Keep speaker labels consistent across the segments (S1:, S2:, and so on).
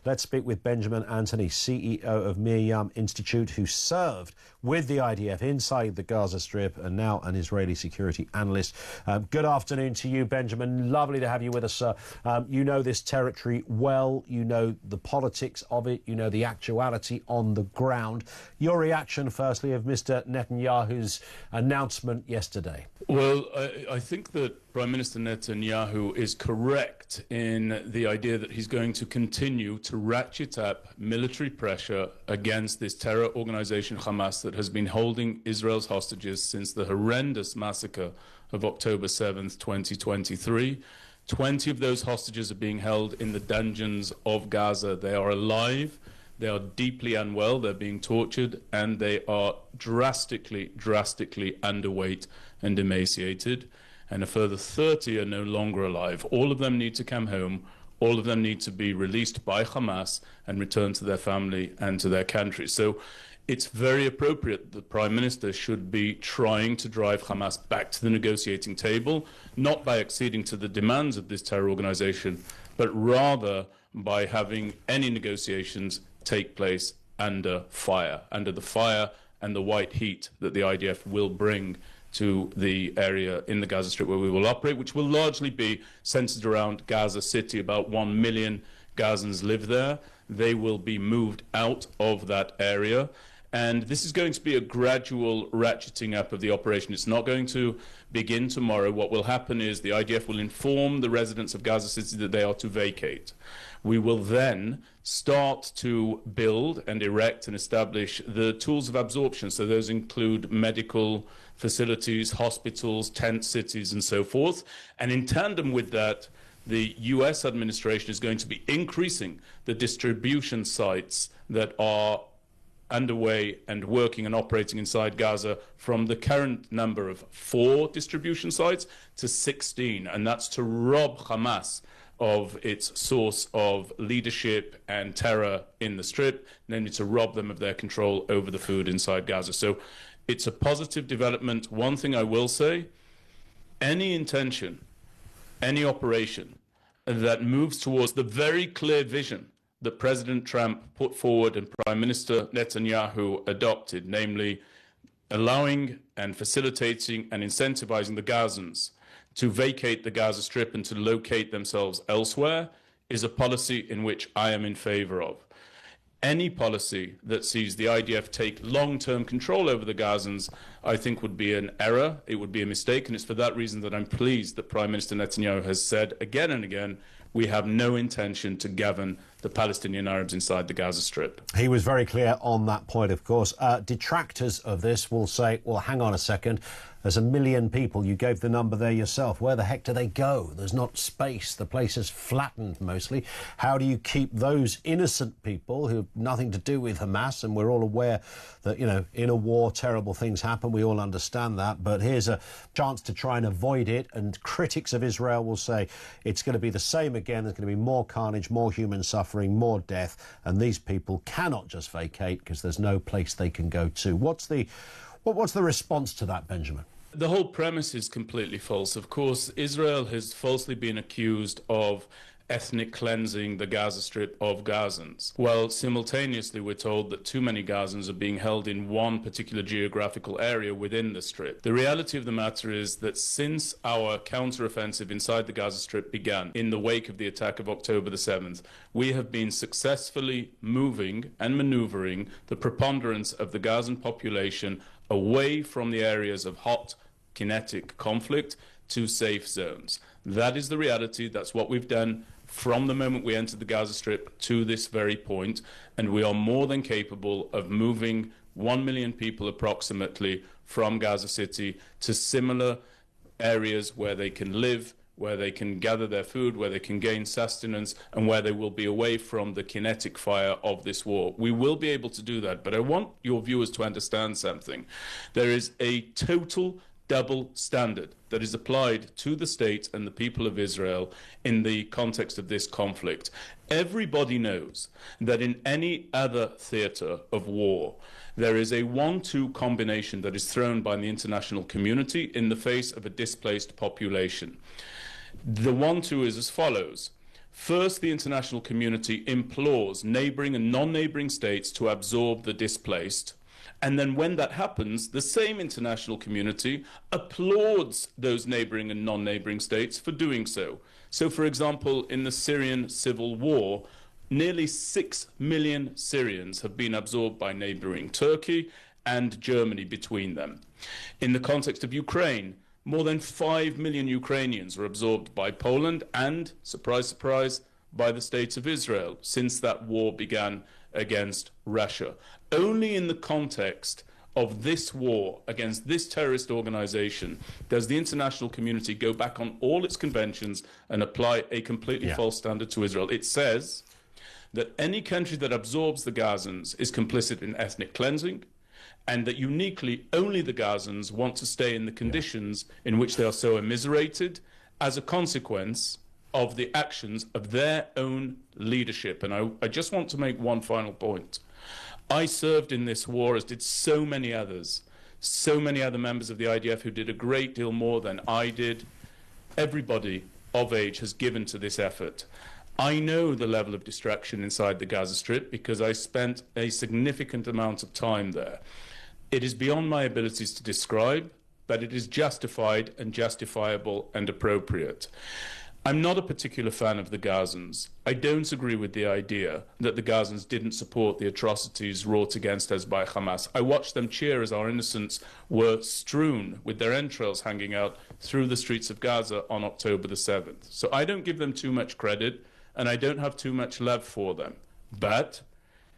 S1: Let's speak with Benjamin Anthony, CEO of MirYam Institute, who served with the IDF inside the Gaza Strip and now an Israeli security analyst. Good afternoon to you, Benjamin. Lovely to have you with us, sir. You know this territory well. You know the politics of it. You know the actuality on the ground. Your reaction, firstly, of Mr. Netanyahu's announcement yesterday?
S2: Well, I think that Prime Minister Netanyahu is correct in the idea that he's going to continue to ratchet up military pressure against this terror organization Hamas that has been holding Israel's hostages since the horrendous massacre of October 7th, 2023. 20 of those hostages are being held in the dungeons of Gaza. They are alive, they are deeply unwell, they're being tortured, and they are drastically underweight and emaciated. And a further 30 are no longer alive. All of them need to come home. All of them need to be released by Hamas and returned to their family and to their country. So it's very appropriate that the Prime Minister should be trying to drive Hamas back to the negotiating table, not by acceding to the demands of this terror organization, but rather by having any negotiations take place under fire, under the fire and the white heat that the IDF will bring to the area in the Gaza Strip where we will operate, which will largely be centered around Gaza City. About 1 million Gazans live there. They will be moved out of that area. And this is going to be a gradual ratcheting up of the operation. It's not going to begin tomorrow. What will happen is the IDF will inform the residents of Gaza City that they are to vacate. We will then start to build and erect and establish the tools of absorption. So those include medical facilities, hospitals, tent cities, and so forth. And in tandem with that, the US administration is going to be increasing the distribution sites that are underway and working and operating inside Gaza from the current number of 4 distribution sites to 16. And that's to rob Hamas of its source of leadership and terror in the Strip, namely to rob them of their control over the food inside Gaza. So it's a positive development. One thing I will say, any intention, any operation that moves towards the very clear vision that President Trump put forward and Prime Minister Netanyahu adopted, namely allowing and facilitating and incentivizing the Gazans to vacate the Gaza Strip and to locate themselves elsewhere, is a policy in which I am in favor of. Any policy that sees the IDF take long-term control over the Gazans, I think would be an error, it would be a mistake, and it's for that reason that I'm pleased that Prime Minister Netanyahu has said again and again, we have no intention to govern the Palestinian Arabs inside the Gaza Strip.
S1: He was very clear on that point, of course. Detractors of this will say, well, hang on a second, there's 1 million people. You gave the number there yourself. Where the heck do they go? There's not space. The place is flattened mostly. How do you keep those innocent people who have nothing to do with Hamas? And we're all aware that, you know, in a war, terrible things happen. We all understand that. But here's a chance to try and avoid it. And critics of Israel will say it's going to be the same again. There's going to be more carnage, more human suffering, more death. And these people cannot just vacate because there's no place they can go to. What's the response to that, Benjamin?
S2: The whole premise is completely false. Of course, Israel has falsely been accused of ethnic cleansing the Gaza Strip of Gazans. Well, simultaneously, we're told that too many Gazans are being held in one particular geographical area within the Strip. The reality of the matter is that since our counteroffensive inside the Gaza Strip began in the wake of the attack of October the 7th, we have been successfully moving and maneuvering the preponderance of the Gazan population away from the areas of hot kinetic conflict to safe zones. That is the reality. That's what we've done from the moment we entered the Gaza Strip to this very point, and we are more than capable of moving 1 million people approximately from Gaza City to similar areas where they can live, where they can gather their food, where they can gain sustenance, and where they will be away from the kinetic fire of this war. We will be able to do that, but I want your viewers to understand something. There is a total double standard that is applied to the state and the people of Israel in the context of this conflict. Everybody knows that in any other theater of war, there is a 1-2 combination that is thrown by the international community in the face of a displaced population. The 1-2 is as follows. First, the international community implores neighboring and non-neighboring states to absorb the displaced. And then when that happens, the same international community applauds those neighboring and non-neighboring states for doing so. So, for example, in the Syrian civil war, nearly 6 million Syrians have been absorbed by neighboring Turkey and Germany between them. In the context of Ukraine, more than 5 million Ukrainians were absorbed by Poland and, surprise, surprise, by the State of Israel since that war began against Russia. Only in the context of this war against this terrorist organization does the international community go back on all its conventions and apply a completely false standard to Israel. It says that any country that absorbs the Gazans is complicit in ethnic cleansing, and that uniquely only the Gazans want to stay in the conditions in which they are so immiserated as a consequence of the actions of their own leadership. And I just want to make one final point. I served in this war, as did so many others, so many other members of the IDF who did a great deal more than I did. Everybody of age has given to this effort. I know the level of distraction inside the Gaza Strip because I spent a significant amount of time there. It is beyond my abilities to describe, but it is justified and justifiable and appropriate. I'm not a particular fan of the Gazans. I don't agree with the idea that the Gazans didn't support the atrocities wrought against us by Hamas. I watched them cheer as our innocents were strewn with their entrails hanging out through the streets of Gaza on October the 7th. So I don't give them too much credit, and I don't have too much love for them. But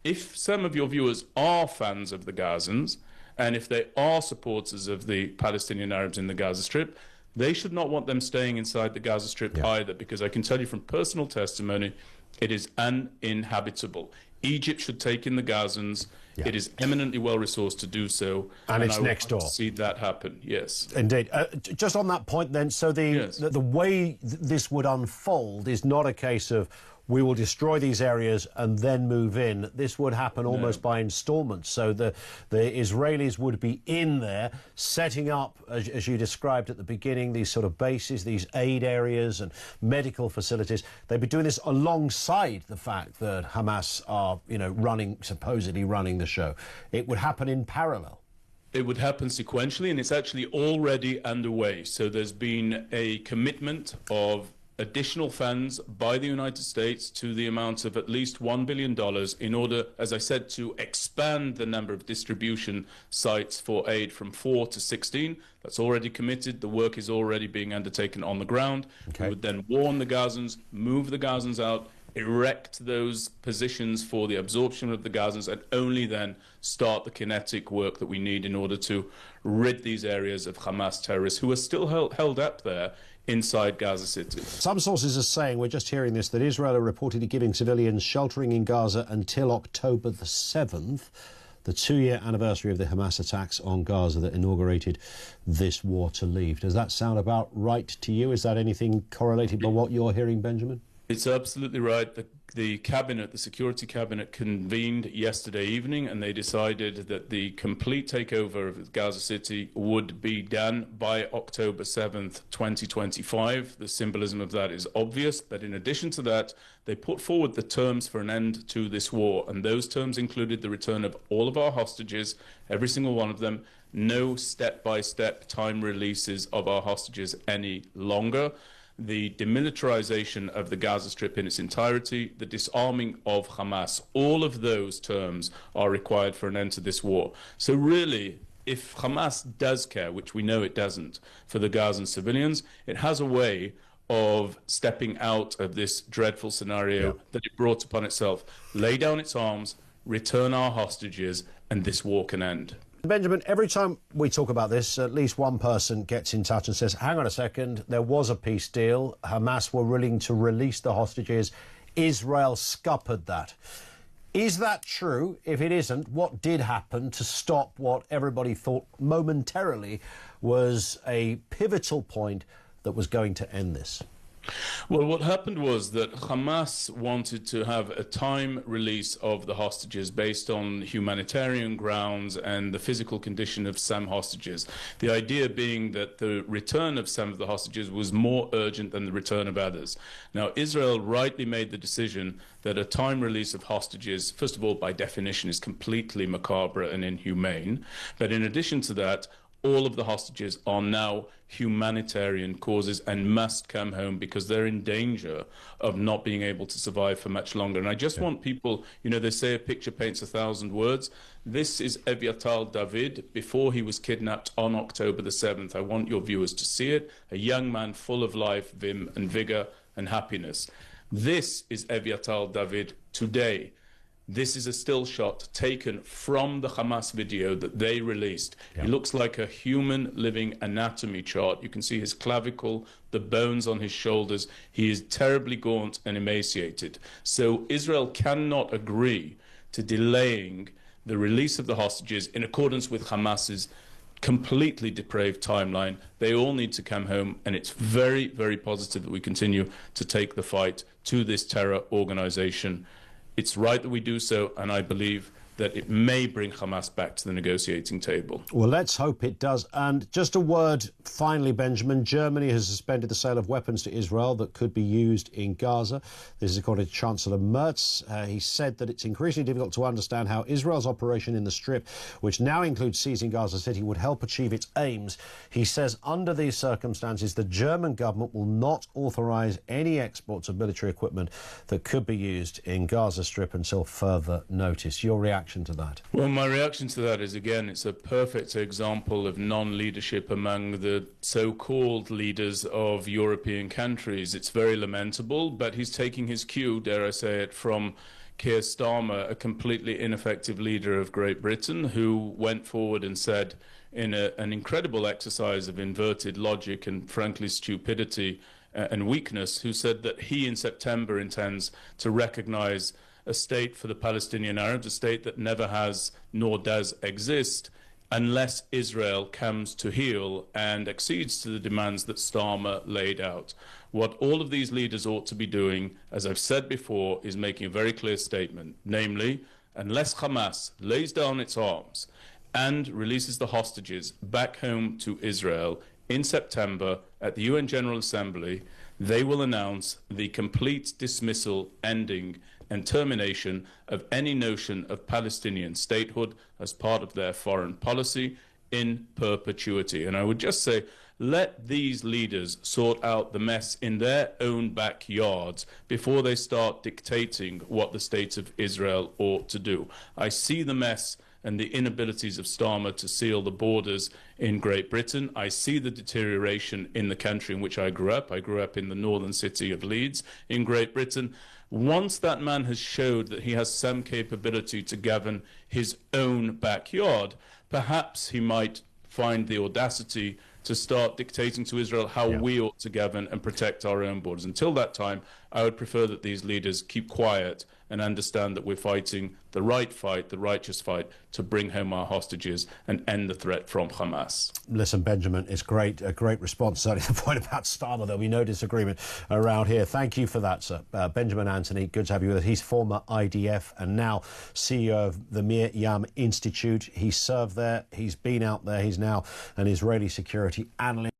S2: if some of your viewers are fans of the Gazans, and if they are supporters of the Palestinian Arabs in the Gaza Strip, they should not want them staying inside the Gaza Strip either, because I can tell you from personal testimony, it is uninhabitable. Egypt should take in the Gazans. It is eminently well-resourced to do so.
S1: And it's next door.
S2: To see that happen, yes.
S1: Indeed. Just on that point then, so the way this would unfold is not a case of we will destroy these areas and then move in. This would happen almost by installments. So the Israelis would be in there, setting up, as you described at the beginning, these sort of bases, these aid areas and medical facilities. They'd be doing this alongside the fact that Hamas are, supposedly running the show. It would happen in parallel.
S2: It would happen sequentially, and it's actually already underway. So there's been a commitment of additional funds by the United States to the amount of at least $1 billion in order, as I said, to expand the number of distribution sites for aid from 4 to 16. That's already committed. The work is already being undertaken on the ground. We would then warn the Gazans, move the Gazans out, erect those positions for the absorption of the Gazans, and only then start the kinetic work that we need in order to rid these areas of Hamas terrorists who are still held up there inside Gaza City.
S1: Some sources are saying, we're just hearing this, that Israel are reportedly giving civilians sheltering in Gaza until October the 7th, the 2-year anniversary of the Hamas attacks on Gaza that inaugurated this war to leave. Does that sound about right to you? Is that anything correlated by what you're hearing, Benjamin?
S2: It's absolutely right. The cabinet, the security cabinet, convened yesterday evening, and they decided that the complete takeover of Gaza City would be done by October 7th, 2025. The symbolism of that is obvious, but in addition to that, they put forward the terms for an end to this war, and those terms included the return of all of our hostages, every single one of them, no step-by-step time releases of our hostages any longer, the demilitarization of the Gaza Strip in its entirety, the disarming of Hamas. All of those terms are required for an end to this war. So really, if Hamas does care, which we know it doesn't, for the Gazan civilians, it has a way of stepping out of this dreadful scenario that it brought upon itself. Lay down its arms, return our hostages, and this war can end.
S1: Benjamin, every time we talk about this, at least one person gets in touch and says, hang on a second, there was a peace deal. Hamas were willing to release the hostages. Israel scuppered that. Is that true? If it isn't, what did happen to stop what everybody thought momentarily was a pivotal point that was going to end this?
S2: Well, what happened was that Hamas wanted to have a time release of the hostages based on humanitarian grounds and the physical condition of some hostages. The idea being that the return of some of the hostages was more urgent than the return of others. Now, Israel rightly made the decision that a time release of hostages, first of all, by definition, is completely macabre and inhumane. But in addition to that, all of the hostages are now humanitarian causes and must come home because they're in danger of not being able to survive for much longer. And I just want people, you know, they say a picture paints 1,000 words. This is Eviatal David before he was kidnapped on October the 7th. I want your viewers to see it. A young man full of life, vim and vigor and happiness. This is Eviatal David today. This is a still shot taken from the Hamas video that they released. He looks like a human living anatomy chart. You can see his clavicle, the bones on his shoulders. He is terribly gaunt and emaciated. So Israel cannot agree to delaying the release of the hostages in accordance with Hamas's completely depraved timeline. They all need to come home, and it's very, very positive that we continue to take the fight to this terror organization. It's right that we do so, and I believe that it may bring Hamas back to the negotiating table.
S1: Well, let's hope it does. And just a word, finally, Benjamin. Germany has suspended the sale of weapons to Israel that could be used in Gaza. This is according to Chancellor Merz. He said that it's increasingly difficult to understand how Israel's operation in the Strip, which now includes seizing Gaza City, would help achieve its aims. He says under these circumstances, the German government will not authorise any exports of military equipment that could be used in Gaza Strip until further notice. Your reaction to that?
S2: Well, my reaction to that is, again, it's a perfect example of non-leadership among the so-called leaders of European countries. It's very lamentable, but he's taking his cue, dare I say it, from Keir Starmer, a completely ineffective leader of Great Britain, who went forward and said, in an incredible exercise of inverted logic and frankly stupidity and weakness, who said that he in September intends to recognize a state for the Palestinian Arabs, a state that never has nor does exist, unless Israel comes to heel and accedes to the demands that Starmer laid out. What all of these leaders ought to be doing, as I've said before, is making a very clear statement, namely, unless Hamas lays down its arms and releases the hostages back home to Israel in September at the UN General Assembly, they will announce the complete dismissal, ending and termination of any notion of Palestinian statehood as part of their foreign policy in perpetuity. And I would just say, let these leaders sort out the mess in their own backyards before they start dictating what the state of Israel ought to do. I see the mess and the inabilities of Starmer to seal the borders in Great Britain. I see the deterioration in the country in which I grew up. I grew up in the northern city of Leeds in Great Britain. Once that man has showed that he has some capability to govern his own backyard, perhaps he might find the audacity to start dictating to Israel how we ought to govern and protect our own borders. Until that time, I would prefer that these leaders keep quiet and understand that we're fighting the right fight, the righteous fight, to bring home our hostages and end the threat from Hamas.
S1: Listen, Benjamin, it's great, a great response. Certainly the point about Starmer, there'll be no disagreement around here. Thank you for that, sir. Benjamin Anthony, good to have you with us. He's former IDF and now CEO of the MirYam Institute. He served there, he's been out there, he's now an Israeli security analyst.